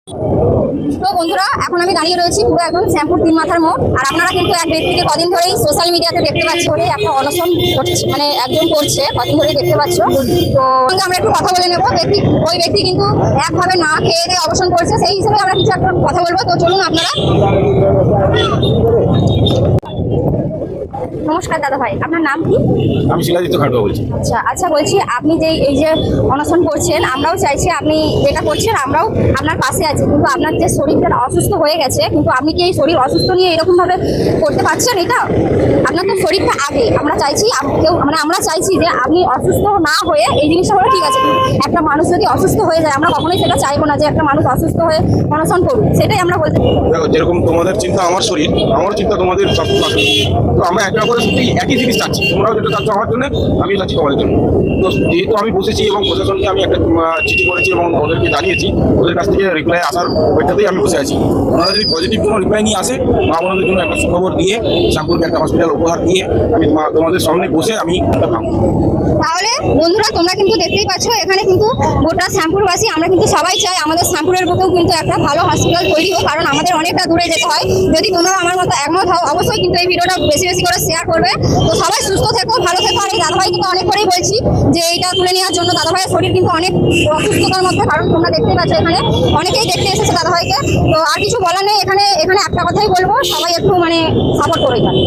তো বন্ধুরা, এখন আমি দাঁড়িয়ে রয়েছি পুরো একদম শ্যামপুর 3 মাথার মোড়। আর আপনারা কিন্তু এক ব্যক্তিকে কদিন ধরেই সোশ্যাল মিডিয়াতে দেখতে পাচ্ছ, করে একটা অনশন করছে, মানে একজন করছে, কদিন ধরেই দেখতে পাচ্ছ। তো আমরা একটু কথা বলে নেবো। ওই ব্যক্তি কিন্তু একভাবে না খেয়ে দিয়ে অবসান করছে, সেই হিসেবে আমরা কিছু একটা কথা বলবো। তো চলুন আপনারা। নমস্কার দাদা ভাই, আপনার নাম কি? আমি শিলাদিত্য খাটুয়া বলছি। আচ্ছা বলছি, আপনি যে এই যে অনশন করছেন, আমরাও চাইছি আপনি যেটা করছেন আমরাও আপনার পাশে আছি, কিন্তু আপনার যে শরীরটা অসুস্থ হয়ে গেছে, কিন্তু আপনি কি এই শরীর অসুস্থ নিয়ে এরকম ভাবে করতে পারছেন? এটা আপনার তো শরীরটা আগে, আমরা চাইছি আমরা চাইছি যে আপনি অসুস্থ না হয়ে এই জিনিসটা হলো ঠিক আছে। একটা মানুষ যদি অসুস্থ হয়ে যায়, আমরা কখনোই সেটা চাইবো না যে একটা মানুষ অসুস্থ হয়ে অনশন করুক, সেটাই আমরা বলতে। দেখো, যেরকম তোমাদের চিন্তা আমার শরীর, আমার চিন্তা তোমাদের স্বাস্থ্য। তো আমরা একটা করে সত্যি একই জিনিস চাচ্ছি। তোমরাও যেটা চাচ্ছ আমার জন্য, আমিও চাচ্ছি তোমাদের জন্য। তো যেহেতু আমি বসেছি এবং প্রশাসনকে আমি একটা চিঠি করেছি এবং ওদেরকে জানিয়েছি, ওদের কাছ থেকে রিপ্লাই আসার ওইটাতেই আমি বসে আছি। ওনারা যদি পজিটিভ কোনো রিপ্লাই নিয়ে আসে, মা বোনদের জন্য একটা সুখবর দিয়ে, শ্যামপুরকে একটা হসপিটাল উপহার দিয়ে আমি তোমাদের সামনে বসে আমি তাহলে বন্ধুরা, তোমরা কিন্তু দেখতেই পাচ্ছ, এখানে কিন্তু গোটা শ্যামপুরবাসী আমরা কিন্তু সবাই চাই আমাদের শ্যামপুরের বুকেও কিন্তু একটা ভালো হসপিটাল তৈরি হোক, কারণ আমাদের অনেকটা দূরে যেতে হয়। যদি তোমরা আমার মতো একমত হও, অবশ্যই কিন্তু এই ভিডিওটা বেশি বেশি করে শেয়ার করবে। তো সবাই সুস্থ থেকো, ভালো থেকো। আর এই দাদাভাই কিন্তু অনেক করেই বলছি যে এইটা তুলে নেওয়ার জন্য। দাদাভাইয়ের শরীর কিন্তু অনেক অসুস্থতার মধ্যে, কারণ তোমরা দেখতেই পাচ্ছ এখানে অনেকেই দেখতে এসেছে দাদাভাইকে। তো আর কিছু বলার নেই, এখানে একটা কথাই বলবো, সবাই একটু সাপোর্ট করো এখানে।